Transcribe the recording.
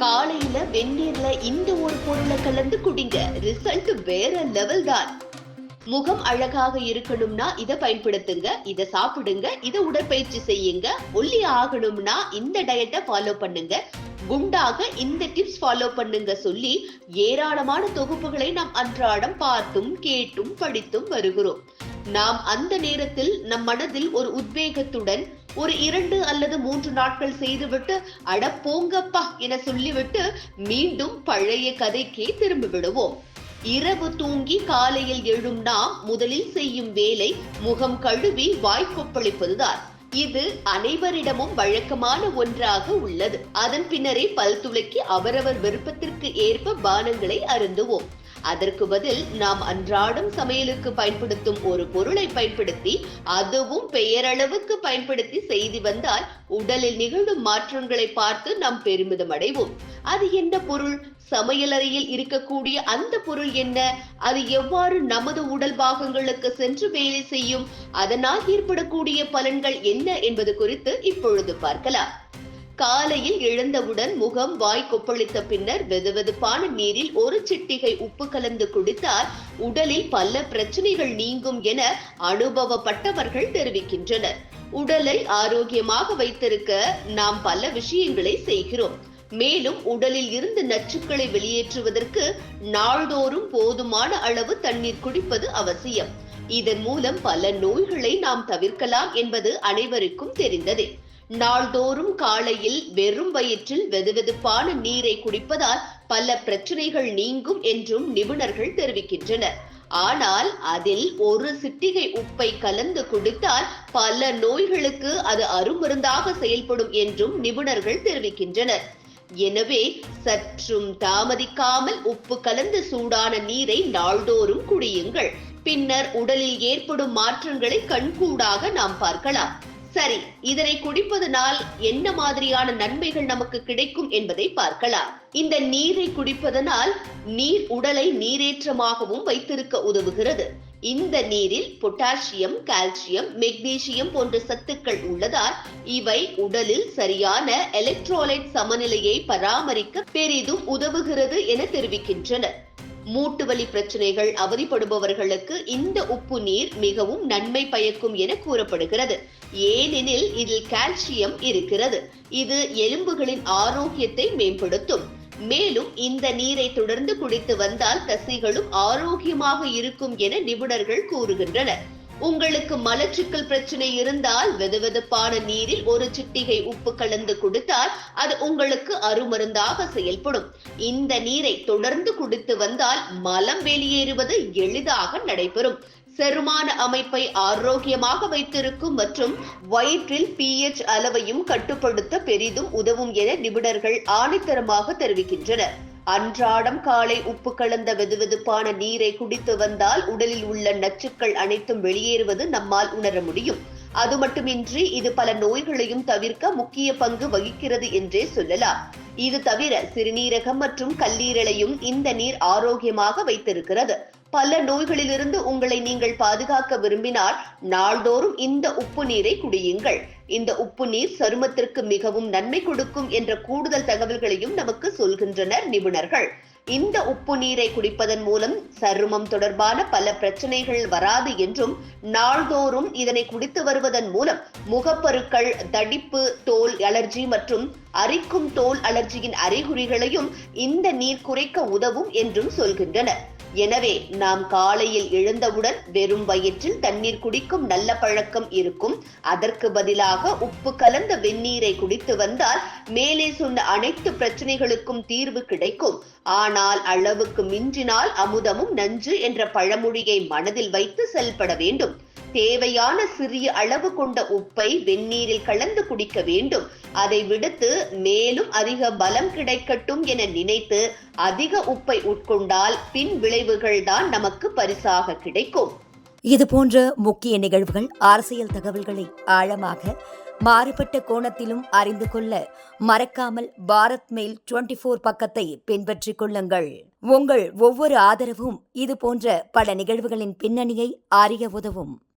காலையில வெந்நீர்ல இந்த ஒரு பொருளை கலந்து குடிங்க. ரிசல்ட் வேற லெவல் தான். முகம் அழகாக இருக்கணும்னா இதை பயன்படுத்துங்க, இதை சாப்பிடுங்க, இதை உடற்பயிற்சி செய்யுங்க. ஒல்லி ஆகணும்னா இந்த டயட்டை ஃபாலோ பண்ணுங்க, குண்டாக இந்த டிப்ஸ் ஃபாலோ பண்ணுங்க சொல்லி ஏராளமான தொகுப்புகளை நாம் அன்றாடம் பார்த்தும் கேட்டும் படித்தும் வருகிறோம். நாம் அந்த நேரத்தில் நம் மனதில் ஒரு உத்வேகத்துடன் ஒரு 2 அல்லது 3 நாட்கள் செய்துவிட்டு அட போங்கப்பா என சொல்லிவிட்டு மீண்டும் பழைய கதைக்கே திரும்பி விடுவோம். இரவு தூங்கி காலையில் எழும் நாம் முதலில் செய்யும் வேலை முகம் கழுவி வாய் கொப்பளிப்பதுதான். இது அனைவரிடமும் வழக்கமான ஒன்றாக உள்ளது. அதன் பின்னரே பல் துளக்கி அவரவர் விருப்பத்திற்கு ஏற்ப பானங்களை அருந்துவோம். அதற்கு பதில் நாம் அன்றாடம் சமையலுக்கு பயன்படுத்தும் ஒரு பொருளை பயன்படுத்தி, அதுவும் பெயரளவுக்கு பயன்படுத்தி செய்து வந்தால் உடலில் நிகழும் மாற்றங்களை பார்த்து நாம் பெருமிதம் அடைவோம். அது என்ன பொருள்? சமையலறையில் இருக்கக்கூடிய அந்த பொருள் என்ன? அது எவ்வாறு நமது உடல் பாகங்களுக்கு சென்று வேலை செய்யும்? அதனால் ஏற்படக்கூடிய பலன்கள் என்ன என்பது குறித்து இப்பொழுது பார்க்கலாம். காலையில் எழுந்தவுடன் முகம் வாய் கொப்பளித்த பின்னர் வெதுவெதுப்பான நீரில் ஒரு சிட்டிகை உப்பு கலந்து குடித்தால் உடலில் பல பிரச்சனைகள் நீங்கும் என அனுபவப்பட்டவர்கள் தெரிவிக்கின்றனர். உடலை ஆரோக்கியமாக வைத்திருக்க நாம் பல விஷயங்களை செய்கிறோம். மேலும் உடலில் இருந்து நச்சுக்களை வெளியேற்றுவதற்கு நாள்தோறும் போதுமான அளவு தண்ணீர் குடிப்பது அவசியம். இதன் மூலம் பல நோய்களை நாம் தவிர்க்கலாம் என்பது அனைவருக்கும் தெரிந்ததே. நாள்தோறும் காலையில் வெறும் வயிற்றில் வெதுவெதுப்பான நீரை குடிப்பதால் பல பிரச்சனைகள் நீங்கும் என்றும் நிபுணர்கள் தெரிவிக்கின்றனர். ஆனால் அதில் ஒரு சிட்டிகை உப்பை கலந்து குடித்தால் பல நோய்களுக்கு அது அருமருந்தாக செயல்படும் என்றும் நிபுணர்கள் தெரிவிக்கின்றனர். எனவே சற்றும் தாமதிக்காமல் உப்பு கலந்த சூடான நீரை நாள்தோறும் குடியுங்கள். பின்னர் உடலில் ஏற்படும் மாற்றங்களை கண்கூடாக நாம் பார்க்கலாம். சரி, இதனை குடிப்பதனால் என்ன மாதிரியான நன்மைகள் நமக்கு கிடைக்கும் என்பதை பார்க்கலாம். இந்த நீரை குடிப்பதனால் நீர் உடலை நீரேற்றமாகவும் வைத்திருக்க உதவுகிறது. இந்த நீரில் பொட்டாசியம், கால்சியம், மெக்னீசியம் போன்ற சத்துக்கள் உள்ளதால் இவை உடலில் சரியான எலக்ட்ரோலைட் சமநிலையை பராமரிக்க பெரிதும் உதவுகிறது என தெரிவிக்கின்றனர். மூட்டு வலி பிரச்சனைகள் அவதிப்படுபவர்களுக்கு இந்த உப்பு நீர் மிகவும் நன்மை பயக்கும் என கூறப்படுகிறது. ஏனெனில் இதில் கால்சியம் இருக்கிறது. இது எலும்புகளின் ஆரோக்கியத்தை மேம்படுத்தும். மேலும் இந்த நீரை தொடர்ந்து குடித்து வந்தால் தசைகளும் ஆரோக்கியமாக இருக்கும் என நிபுணர்கள் கூறுகின்றனர். உங்களுக்கு மலச்சிக்கல் பிரச்சனை இருந்தால் வெதுவெதுப்பான நீரில் ஒரு சிட்டிகை உப்பு கலந்து குடித்தால் அது உங்களுக்கு அருமருந்தாக செயல்படும். இந்த நீரை தொடர்ந்து குடித்து வந்தால் மலம் வெளியேறுவது எளிதாக நடைபெறும். செரிமான அமைப்பை ஆரோக்கியமாக வைத்திருக்கும் மற்றும் வயிற்றில் pH அளவையும் கட்டுப்படுத்த பெரிதும் உதவும் என நிபுணர்கள் ஆணித்தரமாக தெரிவிக்கின்றனர். அன்றாடம் காலை உப்பு கலந்த வெதுவெதுப்பான நீரை குடித்து வந்தால் உடலில் உள்ள நச்சுக்கள் அனைத்தும் வெளியேறுவது நம்மால் உணர முடியும். அது மட்டுமின்றி இது பல நோய்களையும் தவிர்க்க முக்கிய பங்கு வகிக்கிறது என்றே சொல்லலாம். இது தவிர சிறுநீரகம் மற்றும் கல்லீரலையும் இந்த நீர் ஆரோக்கியமாக வைத்திருக்கிறது. பல நோய்களிலிருந்து உங்களை நீங்கள் பாதுகாக்க விரும்பினால் நாள்தோறும் இந்த உப்பு நீரை குடியுங்கள். இந்த உப்பு நீர் சருமத்திற்கு மிகவும் நன்மை கொடுக்கும் என்ற கூடுதல் தகவல்களையும் நமக்கு சொல்கின்றனர் நிபுணர்கள். இந்த உப்பு நீரை குடிப்பதன் மூலம் சருமம் தொடர்பான பல பிரச்சனைகள் வராது என்றும், நாள்தோறும் இதனை குடித்து வருவதன் மூலம் முகப்பருக்கள், தடிப்பு, தோல் அலர்ஜி மற்றும் அரிக்கும் தோல் அலர்ஜியின் அறிகுறிகளையும் இந்த நீர் குறைக்க உதவும் என்றும் சொல்கின்றனர். எனவே நாம் காலையில் எழுந்தவுடன் வெறும் வயிற்றில் தண்ணீர் குடிக்கும் நல்ல பழக்கம் இருக்கும். அதற்கு பதிலாக உப்பு கலந்த வெந்நீரை குடித்து வந்தால் மேலே சொன்ன அனைத்து பிரச்சனைகளுக்கும் தீர்வு கிடைக்கும். ஆனால் அளவுக்கு மிஞ்சினால் அமுதமும் நஞ்சு என்ற பழமொழியை மனதில் வைத்து செயல்பட வேண்டும். தேவையான சிறிய அளவு கொண்ட உப்பை வெந்நீரில் கலந்து குடிக்க வேண்டும். அதை விடுத்து மேலும் அதிக பலம் கிடைக்கட்டும் என நினைத்து அதிக உப்பை உட்கொண்டால் பின் விளைவுகள் தான் நமக்கு பரிசாக கிடைக்கும். இது போன்ற முக்கிய நிகழ்வுகள், அரசியல் தகவல்களை ஆழமாக மாறுபட்ட கோணத்திலும் அறிந்து கொள்ள மறக்காமல் பாரத் மெயில் 24 பக்கத்தை பின்பற்றிக் கொள்ளுங்கள். உங்கள் ஒவ்வொரு ஆதரவும் இது போன்ற பல நிகழ்வுகளின் பின்னணியை அறிய உதவும்.